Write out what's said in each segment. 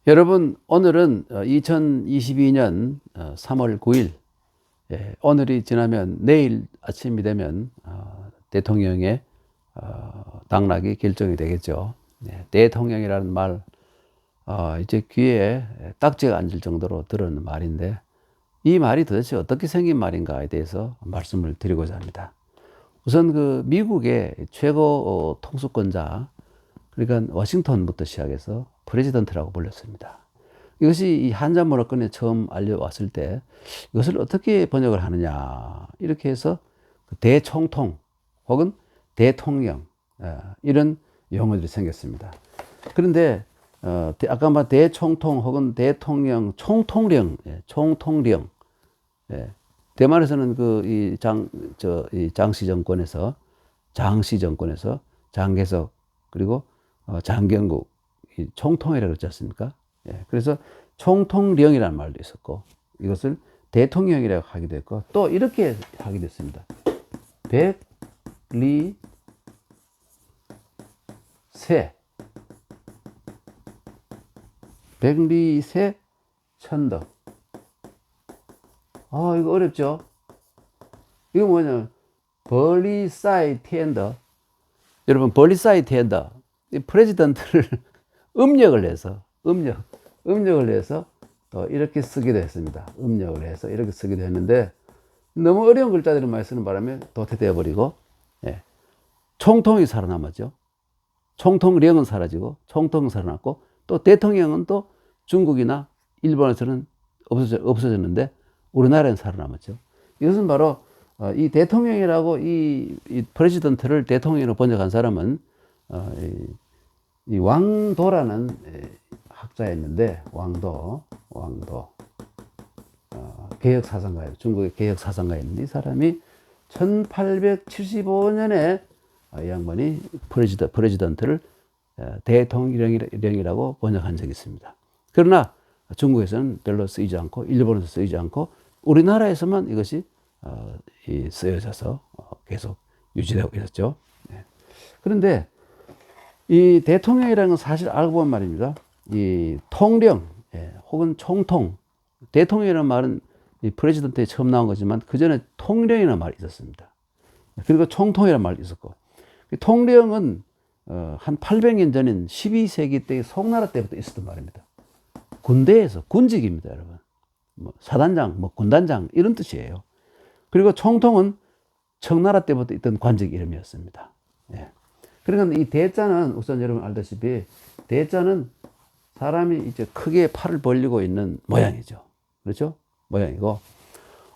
여러분, 오늘은 2022년 3월 9일, 오늘이 지나면 내일 아침이 되면 대통령의 당락이 결정이 되겠죠. 대통령이라는 말, 이제 귀에 딱지가 앉을 정도로 들은 말인데, 이 말이 도대체 어떻게 생긴 말인가에 대해서 말씀을 드리고자 합니다. 우선 그 미국의 최고 통수권자, 그러니까 워싱턴부터 시작해서 프레지던트라고 불렸습니다. 이것이 이 한자문화권에 처음 알려왔을 때 이것을 어떻게 번역을 하느냐, 이렇게 해서 대총통 혹은 대통령, 이런 용어들이 생겼습니다. 그런데 아까 말 대총통 혹은 대통령, 총통령, 총통령, 대만에서는 이 장씨 정권에서 장개석, 그리고 장경국, 총통이라고 그랬지 않습니까? 그래서 총통령이라는 말도 있었고, 이것을 대통령이라고 하기도 했고, 또 이렇게 하기도 했습니다. 백리세, 백리세 천덕. 이거 어렵죠? 이거 뭐냐? 벌리사이 텐더. 여러분, 벌리사이 텐더. 이 프레지던트를 음력을 해서 또 이렇게 쓰기도 했습니다. 음력을 해서 이렇게 쓰기도 했는데, 너무 어려운 글자들을 많이 쓰는 바람에 도태되어 버리고, 총통이 살아남았죠. 총통령은 사라지고 총통은 살아났고, 또 대통령은 또 중국이나 일본에서는 없어졌는데 우리나라에는 살아남았죠. 이것은 바로 이 대통령이라고 이 프레지던트를 대통령으로 번역한 사람은 이 왕도라는 학자였는데, 왕도 개혁사상가예요. 중국의 개혁사상가였는데, 이 사람이 1875년에 이 양반이 프레지던트를 대통령이라고 번역한 적이 있습니다. 그러나 중국에서는 별로 쓰이지 않고, 일본에서 쓰이지 않고, 우리나라에서만 이것이 쓰여져서 계속 유지되고 있었죠. 그런데 이 대통령이라는 건 사실 알고 보면 말입니다. 이 통령, 혹은 총통, 대통령이라는 말은 이 프레지던트에 처음 나온 거지만 그 전에 통령이라는 말이 있었습니다. 그리고 총통이라는 말이 있었고, 통령은 한 800년 전인 12세기 때 송나라 때부터 있었던 말입니다. 군대에서 군직입니다, 여러분. 사단장, 군단장 이런 뜻이에요. 그리고 총통은 청나라 때부터 있던 관직 이름이었습니다. 그러니까 이 대자는 우선 여러분 알다시피, 대자는 사람이 이제 크게 팔을 벌리고 있는 모양이죠. 그렇죠? 모양이고,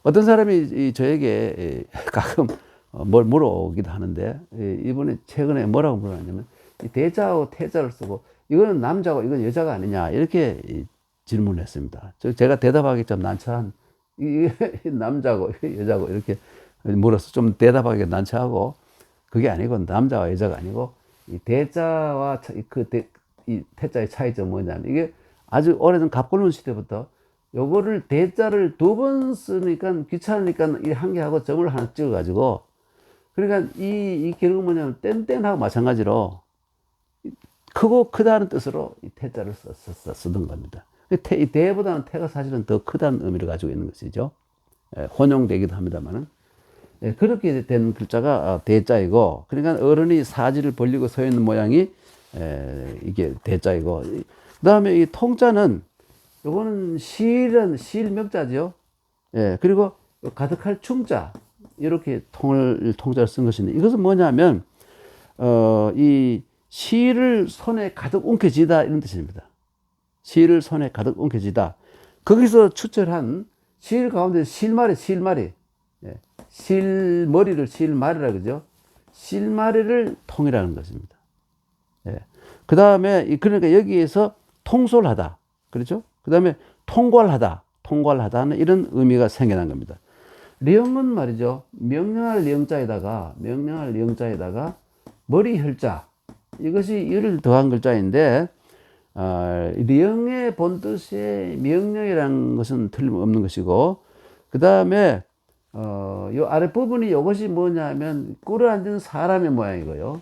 어떤 사람이 저에게 가끔 뭘 물어오기도 하는데, 이번에 최근에 뭐라고 물어봤냐면, 이 대자하고 태자를 쓰고 이거는 남자고 이건 여자가 아니냐, 이렇게 질문을 했습니다. 제가 대답하기 좀 난처한, 남자고 여자고 이렇게 물어서 좀 대답하기 난처하고, 그게 아니고 남자와 여자가 아니고, 이 대자와 이 태자의 차이점은 뭐냐면, 이게 아주 오래전 갑골문 시대부터 요거를 대자를 2번 쓰니까 귀찮으니까 이 한 개 하고 점을 하나 찍어 가지고, 그러니까 이 결국은 뭐냐면 땡땡하고 마찬가지로 크고 크다는 뜻으로 이 태자를 쓰던 겁니다. 이 대보다는 태가 사실은 더 크다는 의미를 가지고 있는 것이죠. 혼용되기도 합니다만은. 그렇게 된 글자가 대자이고, 그러니까 어른이 사지를 벌리고 서 있는 모양이 이게 대자이고, 그 다음에 이 통자는 요거는 실명자죠. 그리고 가득할 충자, 이렇게 통자를 쓴 것인데, 이것은 뭐냐면 이 실을 손에 가득 웅켜쥐다, 이런 뜻입니다. 실을 손에 가득 웅켜쥐다. 거기서 추출한 실 가운데 실마리, 실머리를 실마리라 그러죠. 실마리를 통이라는 것입니다. 그 다음에 그러니까 여기에서 통솔 하다, 그렇죠? 그 다음에 통괄하다는 이런 의미가 생겨난 겁니다. 령은 말이죠, 명령할 영자에다가 머리 혈자, 이것이 이를 더한 글자인데, 령의 본뜻의 명령이라는 것은 틀림없는 것이고, 그 다음에 요 아랫부분이 이것이 뭐냐면 꿇어앉은 사람의 모양이고요,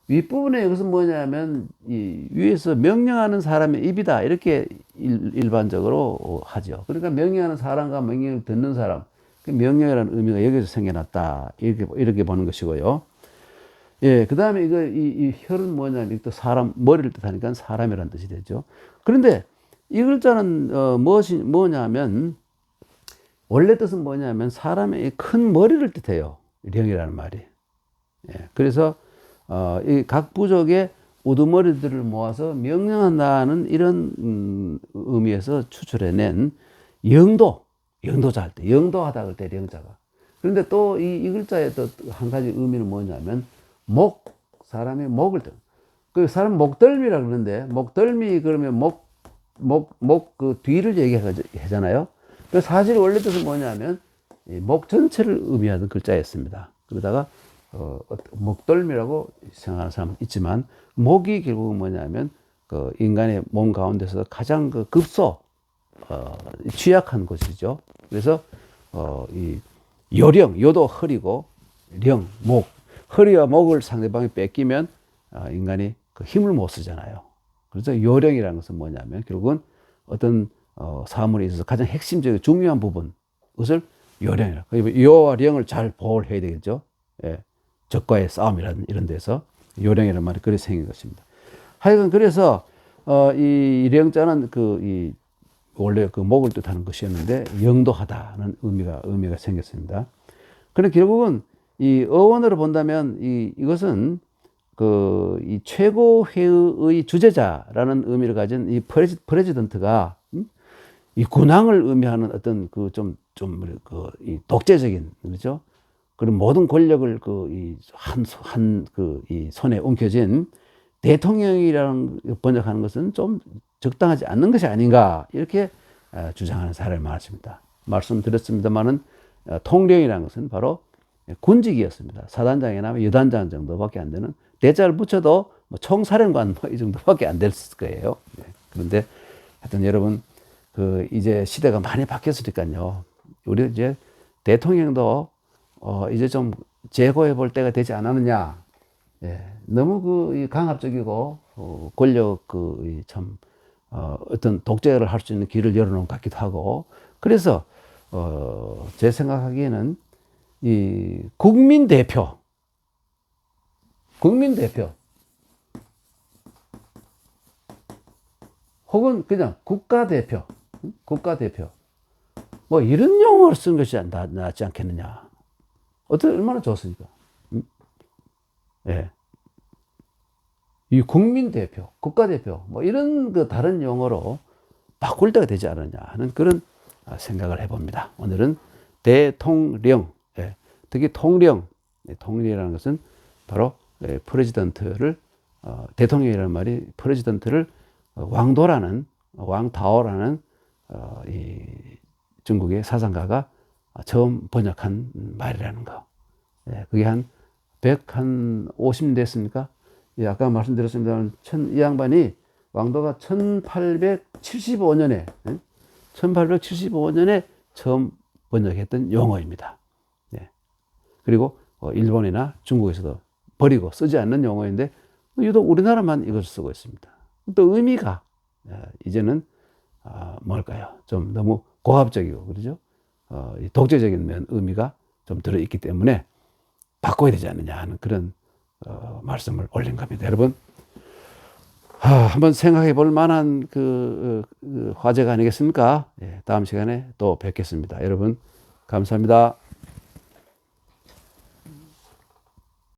윗부분에 이것은 뭐냐면 이 위에서 명령하는 사람의 입이다, 이렇게 일반적으로 하죠. 그러니까 명령하는 사람과 명령을 듣는 사람, 그 명령이라는 의미가 여기서 생겨났다. 이렇게 보는 것이고요. 예, 그 다음에 이 혈은 뭐냐면 또 사람, 머리를 뜻하니까 사람이라는 뜻이 되죠. 그런데 이 글자는, 뭐냐면, 원래 뜻은 뭐냐면 사람의 큰 머리를 뜻해요. 령이라는 말이. 예, 그래서, 이 각 부족의 우두머리들을 모아서 명령한다는 이런, 의미에서 추출해낸 영도자 할 때, 영도하다 할 때 영자가. 그런데 또 이 글자의 또 한 가지 의미는 뭐냐면, 사람의 목을 그 사람 목덜미라 그러는데, 목덜미 그러면 그 뒤를 얘기하잖아요. 그래서 사실 원래 뜻은 뭐냐면, 목 전체를 의미하는 글자였습니다. 그러다가, 목덜미라고 생각하는 사람은 있지만, 목이 결국은 뭐냐면, 그 인간의 몸 가운데서 가장 그 취약한 곳이죠. 그래서, 이 요도 허리고, 목. 허리와 목을 상대방이 뺏기면 인간이 그 힘을 못 쓰잖아요. 그래서 요령이라는 것은 뭐냐면 결국은 어떤 사물에 있어서 가장 핵심적이고 중요한 부분, 그것을 요령이라. 요와 령을 잘 보호를 해야 되겠죠. 예. 적과의 싸움이라는 이런 데서 요령이라는 말이 그래 생긴 것입니다. 하여간 그래서 이 령자는 원래 그 목을 뜻하는 것이었는데 영도하다는 의미가 생겼습니다. 그런데 결국은 이 어원으로 본다면 이것은 이 최고회의 주재자라는 의미를 가진 이 프레지던트가 이 군왕을 의미하는 어떤 이 독재적인, 그렇죠? 그런 모든 권력을 이 손에 옮겨진 대통령이라는 번역하는 것은 좀 적당하지 않는 것이 아닌가, 이렇게 주장하는 사람이 많습니다. 말씀드렸습니다만은 통령이라는 것은 바로 군직이었습니다. 사단장이나 여단장 정도밖에 안 되는, 대자를 붙여도 총사령관 이 정도밖에 안 됐을 거예요. 그런데 하여튼 여러분, 이제 시대가 많이 바뀌었으니까요. 우리 이제 대통령도 이제 좀 재고해 볼 때가 되지 않았느냐. 예, 너무 강압적이고 권력 어떤 독재를 할 수 있는 길을 열어놓은 것 같기도 하고, 그래서 제 생각하기에는 이 국민대표 혹은 그냥 국가대표 뭐 이런 용어를 쓴 것이 낫지 않겠느냐. 얼마나 좋습니까? 예. 이 국민대표, 국가대표 뭐 이런 다른 용어로 바꿀 때가 되지 않느냐 하는 그런 생각을 해봅니다. 오늘은 대통령, 특히 통령이라는 것은 바로 프레지던트를, 대통령이라는 말이 프레지던트를 왕타오라는 이 중국의 사상가가 처음 번역한 말이라는 거. 그게 한 150년 됐습니까? 아까 말씀드렸습니다. 이 양반이 왕도가 1875년에 처음 번역했던 용어입니다. 그리고 일본이나 중국에서도 버리고 쓰지 않는 용어인데 유독 우리나라만 이것을 쓰고 있습니다. 또 의미가 이제는 뭘까요? 좀 너무 고압적이고, 그러죠? 독재적인 의미가 좀 들어있기 때문에 바꿔야 되지 않느냐 하는 그런 말씀을 올린 겁니다. 여러분, 한번 생각해 볼 만한 화제가 아니겠습니까? 다음 시간에 또 뵙겠습니다. 여러분, 감사합니다.